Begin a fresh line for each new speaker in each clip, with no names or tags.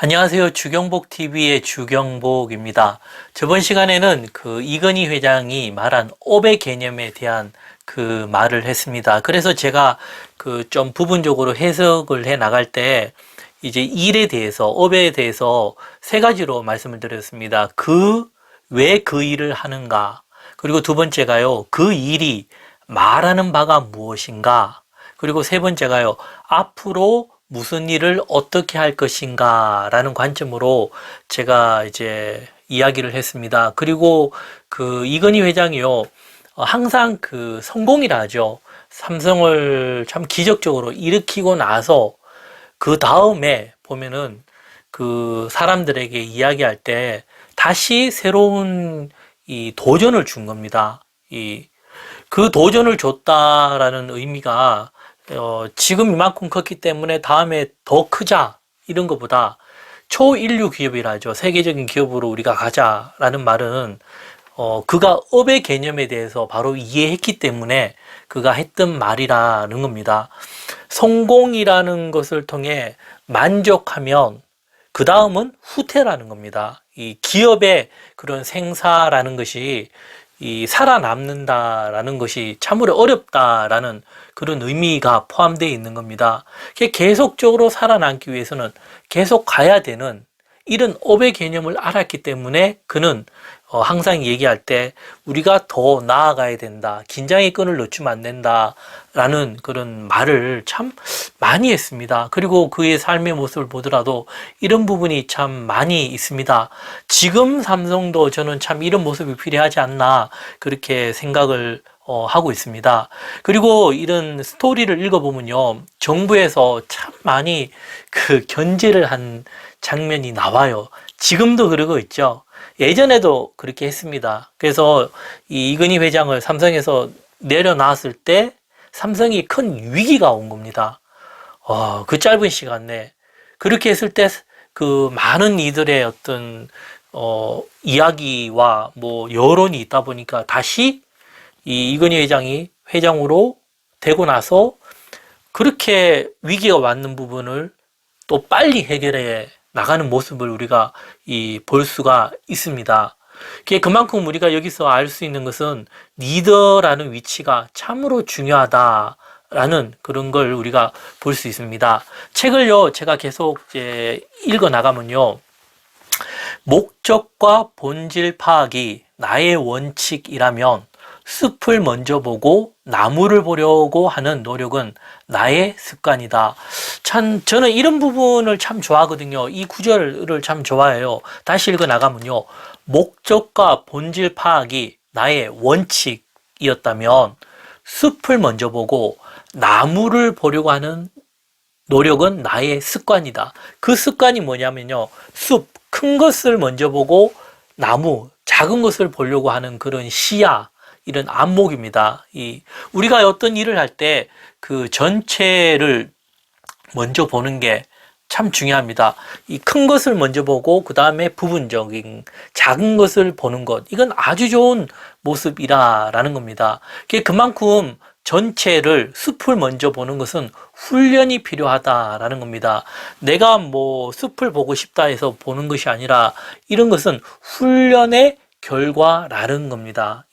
안녕하세요. 주경복TV의 주경복입니다. 저번 시간에는 이건희 회장이 말한 업의 개념에 대한 말을 했습니다. 그래서 제가 좀 부분적으로 해석을 해 나갈 때 이제 일에 대해서, 업에 대해서 세 가지로 말씀을 드렸습니다. 왜 그 일을 하는가? 그리고 두 번째가요, 그 일이 말하는 바가 무엇인가? 그리고 세 번째가요, 앞으로 무슨 일을 어떻게 할 것인가 라는 관점으로 제가 이제 이야기를 했습니다. 그리고 이건희 회장이요, 항상 성공이라 하죠. 삼성을 참 기적적으로 일으키고 나서 그 다음에 보면은 사람들에게 이야기할 때 다시 새로운 이 도전을 준 겁니다. 그 도전을 줬다라는 의미가 지금 이만큼 컸기 때문에 다음에 더 크자 이런 것보다 초인류 기업이라 하죠. 세계적인 기업으로 우리가 가자라는 말은 그가 업의 개념에 대해서 바로 이해했기 때문에 그가 했던 말이라는 겁니다. 성공이라는 것을 통해 만족하면 그 다음은 후퇴라는 겁니다. 이 기업의 그런 생사라는 것이 살아남는다라는 것이 참으로 어렵다라는 그런 의미가 포함되어 있는 겁니다. 계속적으로 살아남기 위해서는 계속 가야 되는 이런 업의 개념을 알았기 때문에 그는 항상 얘기할 때 우리가 더 나아가야 된다. 긴장의 끈을 놓치면 안 된다라는 그런 말을 참 많이 했습니다. 그리고 그의 삶의 모습을 보더라도 이런 부분이 참 많이 있습니다. 지금 삼성도 저는 참 이런 모습이 필요하지 않나 그렇게 생각을 하고 있습니다. 그리고 이런 스토리를 읽어보면요, 정부에서 참 많이 견제를 한 장면이 나와요. 지금도 그러고 있죠. 예전에도 그렇게 했습니다. 그래서 이건희 회장을 삼성에서 내려놨을 때 삼성이 큰 위기가 온 겁니다. 그 짧은 시간 내에 그렇게 했을 때 많은 이들의 어떤 이야기와 뭐 여론이 있다 보니까 다시 이건희 회장이 회장으로 되고 나서 그렇게 위기가 왔는 부분을 또 빨리 해결해 나가는 모습을 우리가 볼 수가 있습니다. 그만큼 우리가 여기서 알 수 있는 것은 리더라는 위치가 참으로 중요하다라는 그런 걸 우리가 볼 수 있습니다. 책을요, 제가 계속 이제 읽어 나가면요, 목적과 본질 파악이 나의 원칙이라면 숲을 먼저 보고 나무를 보려고 하는 노력은 나의 습관이다. 참 저는 이런 부분을 참 좋아하거든요. 이 구절을 참 좋아해요. 다시 읽어 나가면요, 목적과 본질 파악이 나의 원칙이었다면 숲을 먼저 보고 나무를 보려고 하는 노력은 나의 습관이다. 그 습관이 뭐냐면요, 숲, 큰 것을 먼저 보고 나무, 작은 것을 보려고 하는 그런 시야, 이런 안목입니다. 우리가 어떤 일을 할 때 그 전체를 먼저 보는 게 참 중요합니다. 큰 것을 먼저 보고 그 다음에 부분적인 작은 것을 보는 것, 이건 아주 좋은 모습이라는 겁니다. 그만큼 전체를, 숲을 먼저 보는 것은 훈련이 필요하다라는 겁니다. 내가 뭐 숲을 보고 싶다 해서 보는 것이 아니라 이런 것은 훈련의 결과라는 겁니다.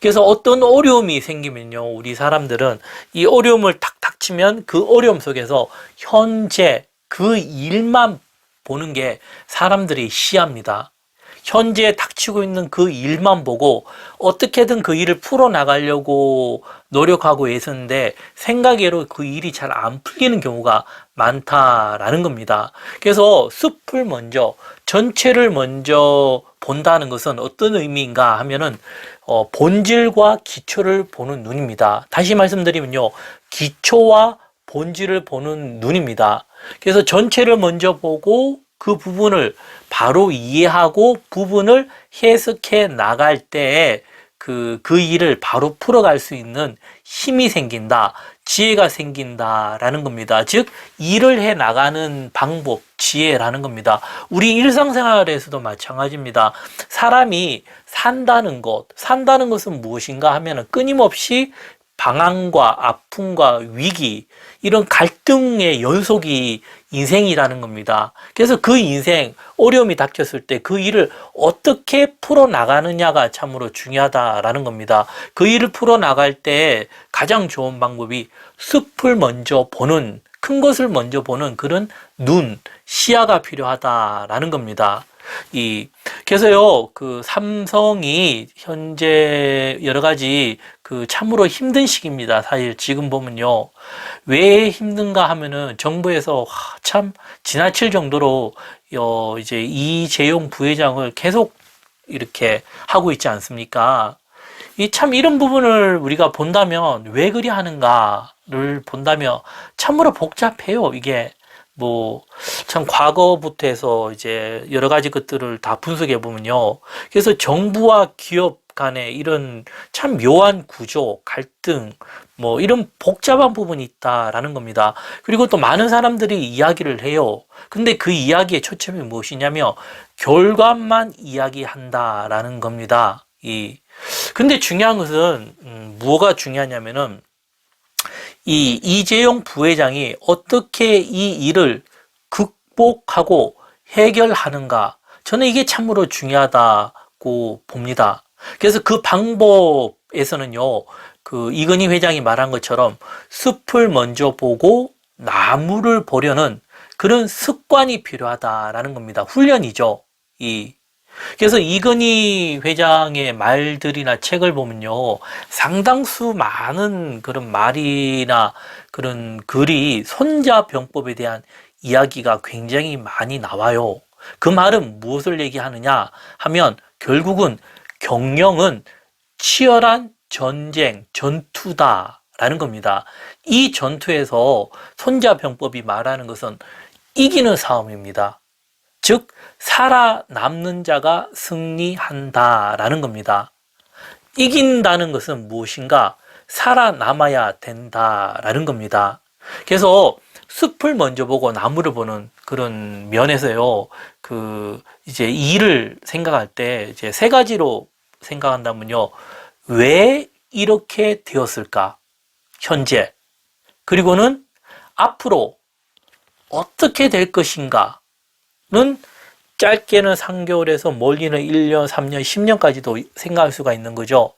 그래서 어떤 어려움이 생기면요, 우리 사람들은 이 어려움을 탁탁 치면 그 어려움 속에서 현재 그 일만 보는 게 사람들의 시야입니다. 현재 닥치고 있는 그 일만 보고 어떻게든 그 일을 풀어나가려고 노력하고 애쓰는데 생각외로 그 일이 잘 안 풀리는 경우가 많다라는 겁니다. 그래서 숲을 먼저, 전체를 먼저 본다는 것은 어떤 의미인가 하면은 본질과 기초를 보는 눈입니다. 다시 말씀드리면요, 기초와 본질을 보는 눈입니다. 그래서 전체를 먼저 보고 그 부분을 바로 이해하고 부분을 해석해 나갈 때에 그 일을 바로 풀어갈 수 있는 힘이 생긴다, 지혜가 생긴다라는 겁니다. 즉, 일을 해 나가는 방법, 지혜라는 겁니다. 우리 일상생활에서도 마찬가지입니다. 사람이 산다는 것은 무엇인가 하면은 끊임없이 방황과 아픔과 위기, 이런 갈등의 연속이 인생이라는 겁니다. 그래서 그 인생, 어려움이 닥쳤을 때 그 일을 어떻게 풀어나가느냐가 참으로 중요하다라는 겁니다. 그 일을 풀어나갈 때 가장 좋은 방법이 숲을 먼저 보는, 큰 것을 먼저 보는 그런 눈, 시야가 필요하다라는 겁니다. 그래서요, 그 삼성이 현재 여러 가지 그 참으로 힘든 시기입니다. 사실 지금 보면요. 왜 힘든가 하면은 정부에서 참 지나칠 정도로 이제 이재용 부회장을 계속 이렇게 하고 있지 않습니까? 참 이런 부분을 우리가 본다면 왜 그리 하는가를 본다면 참으로 복잡해요. 이게 참 과거부터 해서 이제 여러 가지 것들을 다 분석해 보면요. 그래서 정부와 기업 간의 이런 참 묘한 구조, 갈등, 이런 복잡한 부분이 있다라는 겁니다. 그리고 또 많은 사람들이 이야기를 해요. 근데 그 이야기의 초점이 무엇이냐면 결과만 이야기한다라는 겁니다. 근데 중요한 것은 뭐가 중요하냐면은 이재용 부회장이 어떻게 이 일을 극복하고 해결하는가. 저는 이게 참으로 중요하다고 봅니다. 그래서 그 방법에서는요, 그 이건희 회장이 말한 것처럼 숲을 먼저 보고 나무를 보려는 그런 습관이 필요하다라는 겁니다. 훈련이죠. 그래서 이건희 회장의 말들이나 책을 보면요, 상당수 많은 그런 말이나 그런 글이 손자병법에 대한 이야기가 굉장히 많이 나와요. 그 말은 무엇을 얘기하느냐 하면 결국은 경영은 치열한 전쟁, 전투다라는 겁니다. 이 전투에서 손자병법이 말하는 것은 이기는 싸움입니다. 즉 살아남는 자가 승리한다라는 겁니다. 이긴다는 것은 무엇인가? 살아남아야 된다라는 겁니다. 그래서 숲을 먼저 보고 나무를 보는 그런 면에서요, 이제 일을 생각할 때 이제 세 가지로 생각한다면요. 왜 이렇게 되었을까? 현재. 그리고는 앞으로 어떻게 될 것인가는 짧게는 3개월에서 멀리는 1년, 3년, 10년까지도 생각할 수가 있는 거죠.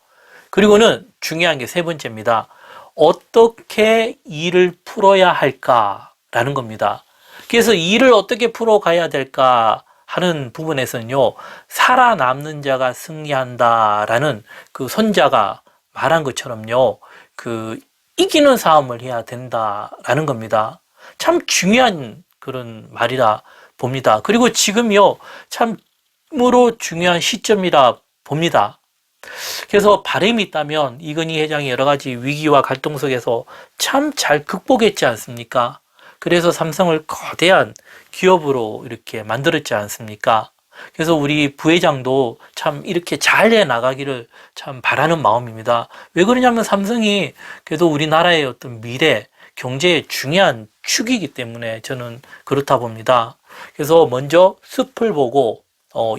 그리고는 중요한 게 세 번째입니다. 어떻게 일을 풀어야 할까라는 겁니다. 그래서 일을 어떻게 풀어가야 될까 하는 부분에서는요, 살아남는 자가 승리한다라는 그 선자가 말한 것처럼요, 이기는 싸움을 해야 된다라는 겁니다. 참 중요한 그런 말이라 봅니다. 그리고 지금요, 참으로 중요한 시점이라 봅니다. 그래서 바람이 있다면 이건희 회장이 여러 가지 위기와 갈등 속에서 참 잘 극복했지 않습니까? 그래서 삼성을 거대한 기업으로 이렇게 만들었지 않습니까? 그래서 우리 부회장도 참 이렇게 잘 해나가기를 참 바라는 마음입니다. 왜 그러냐면 삼성이 그래도 우리나라의 어떤 미래, 경제의 중요한 축이기 때문에 저는 그렇다 봅니다. 그래서 먼저 숲을 보고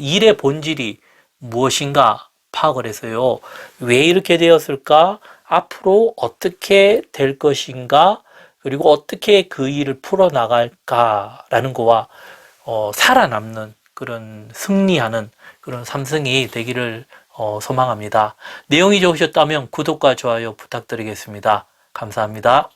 일의 본질이 무엇인가 파악을 해서요. 왜 이렇게 되었을까? 앞으로 어떻게 될 것인가? 그리고 어떻게 그 일을 풀어나갈까라는 거와 살아남는 그런 승리하는 그런 삼성이 되기를 소망합니다. 내용이 좋으셨다면 구독과 좋아요 부탁드리겠습니다. 감사합니다.